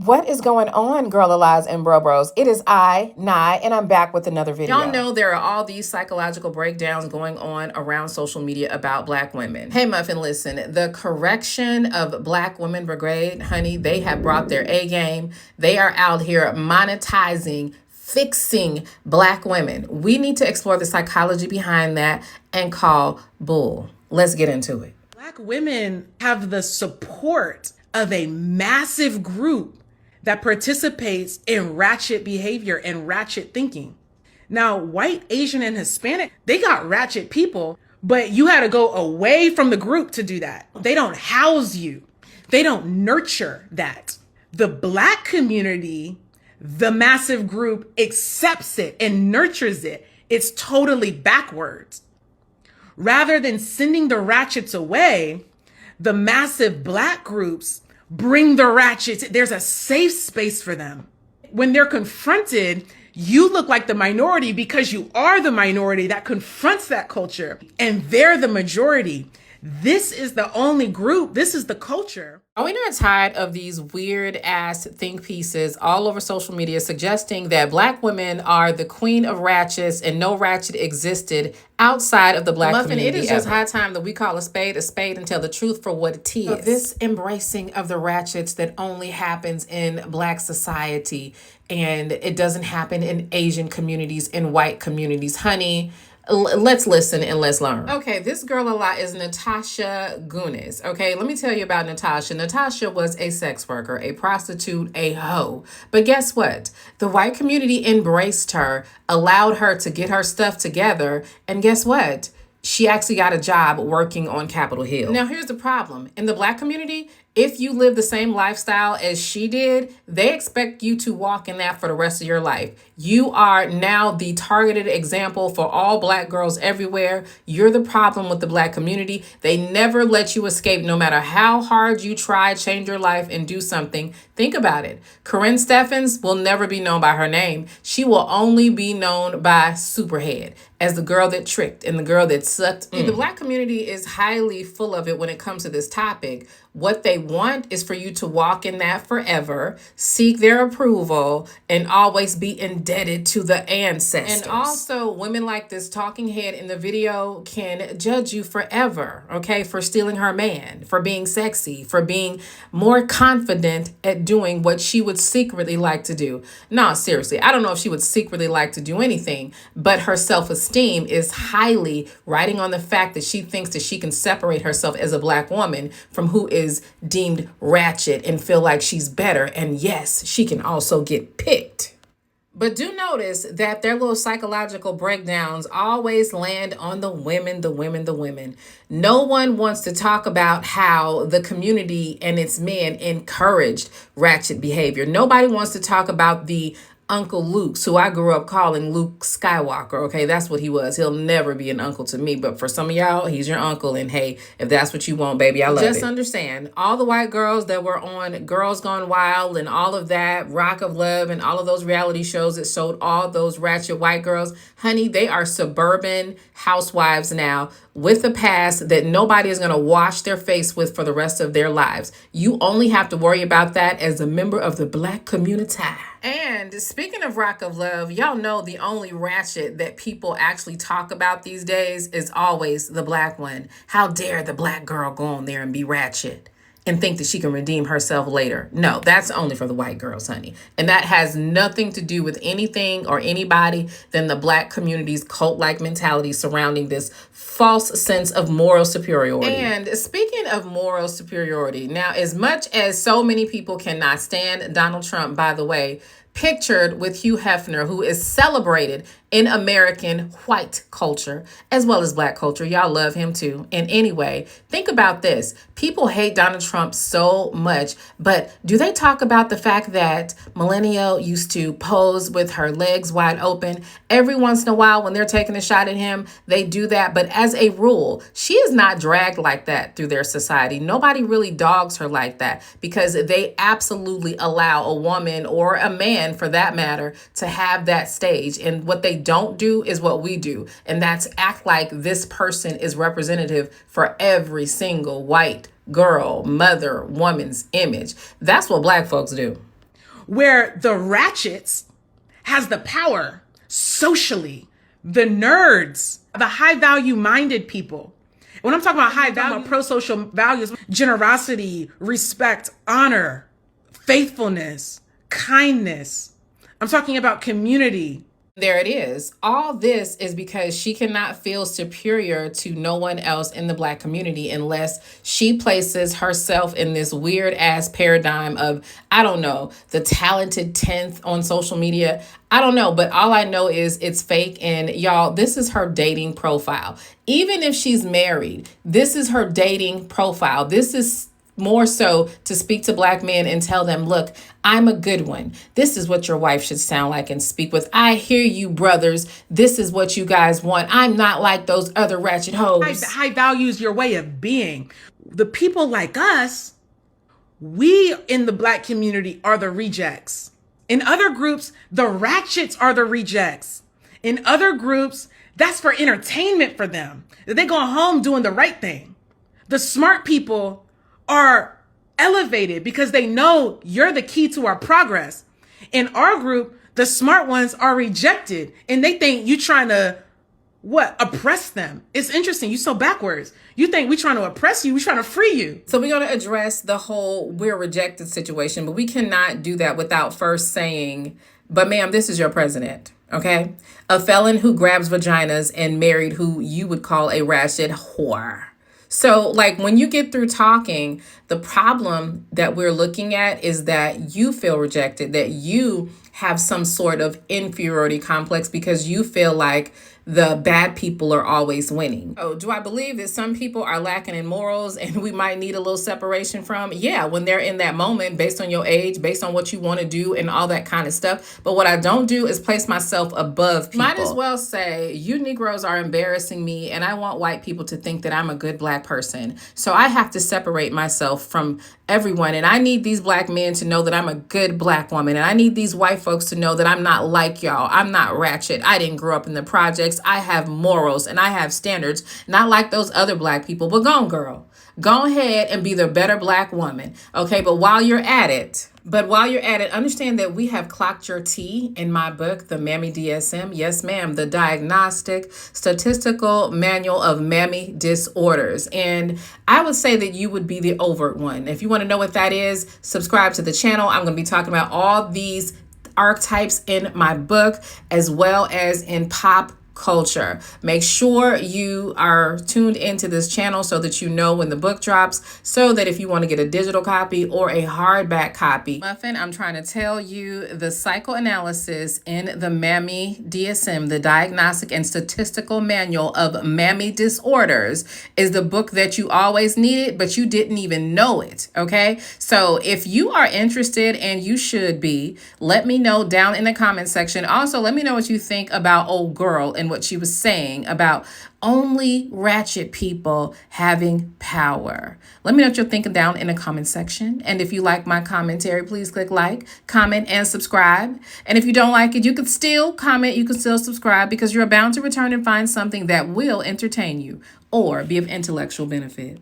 What is going on, girl alives and bro bros? It is I, Nye, and I'm back with another video. Y'all know there are all these psychological breakdowns going on around social media about Black women. Hey, Muffin, listen, the correction of Black Women Brigade, honey, they have brought their A game. They are out here monetizing, fixing Black women. We need to explore the psychology behind that and call bull. Let's get into it. Black women have the support of a massive group that participates in ratchet behavior and ratchet thinking. Now, white, Asian, and Hispanic, they got ratchet people, but you had to go away from the group to do that. They don't house you. They don't nurture that. The Black community, the massive group, accepts it and nurtures it. It's totally backwards. Rather than sending the ratchets away, the massive Black groups bring the ratchets. There's a safe space for them. When they're confronted, you look like the minority because you are the minority that confronts that culture, and they're the majority. This is the only group. This is the culture. Are we not tired of these weird ass think pieces all over social media suggesting that Black women are the queen of ratchets and no ratchet existed outside of the Black community? It is just high time that we call a spade and tell the truth for what it is. Of this embracing of the ratchets that only happens in Black society and it doesn't happen in Asian communities, in white communities. Honey, let's listen and let's learn. Okay, this girl a lot is Natasha Guinness. Okay, let me tell you about Natasha. Natasha was a sex worker, a prostitute, a hoe. But guess what? The white community embraced her, allowed her to get her stuff together, and guess what? She actually got a job working on Capitol Hill. Now, here's the problem. In the Black community, if you live the same lifestyle as she did, they expect you to walk in that for the rest of your life. You are now the targeted example for all Black girls everywhere. You're the problem with the Black community. They never let you escape no matter how hard you try, change your life and do something. Think about it. Corinne Steffens will never be known by her name. She will only be known by Superhead, as the girl that tricked and the girl that sucked. The Black community is highly full of it when it comes to this topic. What they want is for you to walk in that forever, seek their approval, and always be indebted to the ancestors. And also, women like this talking head in the video can judge you forever, okay, for stealing her man, for being sexy, for being more confident at doing what she would secretly like to do. No, seriously, I don't know if she would secretly like to do anything, but her self-esteem is highly riding on the fact that she thinks that she can separate herself as a Black woman from who is deemed ratchet and feel like she's better. And yes, she can also get picked. But do notice that their little psychological breakdowns always land on the women, the women, the women. No one wants to talk about how the community and its men encouraged ratchet behavior. Nobody wants to talk about the Uncle Luke's, who I grew up calling Luke Skywalker. Okay, that's what he was. He'll never be an uncle to me, but for some of y'all, he's your uncle. And hey, if that's what you want, baby, I love it. Just understand, all the white girls that were on Girls Gone Wild and all of that, Rock of Love, and all of those reality shows that showed all those ratchet white girls, honey, they are suburban housewives now with a past that nobody is going to wash their face with for the rest of their lives. You only have to worry about that as a member of the Black community. And speaking of Rock of Love, y'all know the only ratchet that people actually talk about these days is always the Black one. How dare the Black girl go on there and be ratchet and think that she can redeem herself later? No, that's only for the white girls, honey. And that has nothing to do with anything or anybody than the Black community's cult-like mentality surrounding this false sense of moral superiority. And speaking of moral superiority, now, as much as so many people cannot stand Donald Trump, by the way, pictured with Hugh Hefner, who is celebrated in American white culture as well as Black culture. Y'all love him too. And anyway, think about this. People hate Donald Trump so much, but do they talk about the fact that Millennial used to pose with her legs wide open? Every once in a while when they're taking a shot at him, they do that. But as a rule, she is not dragged like that through their society. Nobody really dogs her like that because they absolutely allow a woman or a man, for that matter, to have that stage. And what they don't do is what we do. And that's act like this person is representative for every single white girl, mother, woman's image. That's what Black folks do. where the ratchets has the power socially, the nerds, the high value minded people. When I'm talking about high value, pro-social values, generosity, respect, honor, faithfulness, kindness. I'm talking about community. There it is. All this is because she cannot feel superior to no one else in the Black community unless she places herself in this weird ass paradigm of, I don't know, the talented 10th on social media. I don't know, but all I know is it's fake. And y'all, this is her dating profile. Even if she's married, this is her dating profile. This is more so to speak to Black men and tell them, look, I'm a good one. This is what your wife should sound like and speak with. I hear you, brothers. This is what you guys want. I'm not like those other ratchet hoes. High values your way of being. The people like us, we in the Black community are the rejects. In other groups, the ratchets are the rejects. In other groups, that's for entertainment for them. They go home doing the right thing. The smart people are elevated because they know you're the key to our progress. In our group, the smart ones are rejected and they think you trying to oppress them. It's interesting. You so backwards. You think we trying to oppress you. We trying to free you. So we're going to address the whole we're rejected situation, but we cannot do that without first saying, but ma'am, this is your president. Okay. A felon who grabs vaginas and married who you would call a ratchet whore. So like when you get through talking, the problem that we're looking at is that you feel rejected, that you have some sort of inferiority complex because you feel like the bad people are always winning. Oh, do I believe that some people are lacking in morals and we might need a little separation from? Yeah, when they're in that moment, based on your age, based on what you want to do and all that kind of stuff. But what I don't do is place myself above people. Might as well say, you Negroes are embarrassing me and I want white people to think that I'm a good Black person. So I have to separate myself from everyone. And I need these Black men to know that I'm a good Black woman. And I need these white folks to know that I'm not like y'all. I'm not ratchet. I didn't grow up in the projects. I have morals and I have standards, not like those other Black people. But go on, girl. Go ahead and be the better Black woman. Okay, but while you're at it, understand that we have clocked your T in my book, the Mammy DSM. Yes, ma'am, the Diagnostic Statistical Manual of Mammy Disorders. And I would say that you would be the overt one. If you want to know what that is, subscribe to the channel. I'm going to be talking about all these archetypes in my book, as well as in pop culture. Make sure you are tuned into this channel so that you know when the book drops, so that if you want to get a digital copy or a hardback copy. Muffin, I'm trying to tell you the psychoanalysis in the Mammy DSM, the Diagnostic and Statistical Manual of Mammy Disorders, is the book that you always needed, but you didn't even know it. Okay. So if you are interested, and you should be, let me know down in the comment section. Also, let me know what you think about old girl and what she was saying about only ratchet people having power. Let me know what you're thinking down in the comment section. And if you like my commentary, please click like, comment, and subscribe. And if you don't like it, you can still comment, you can still subscribe, because you're bound to return and find something that will entertain you or be of intellectual benefit.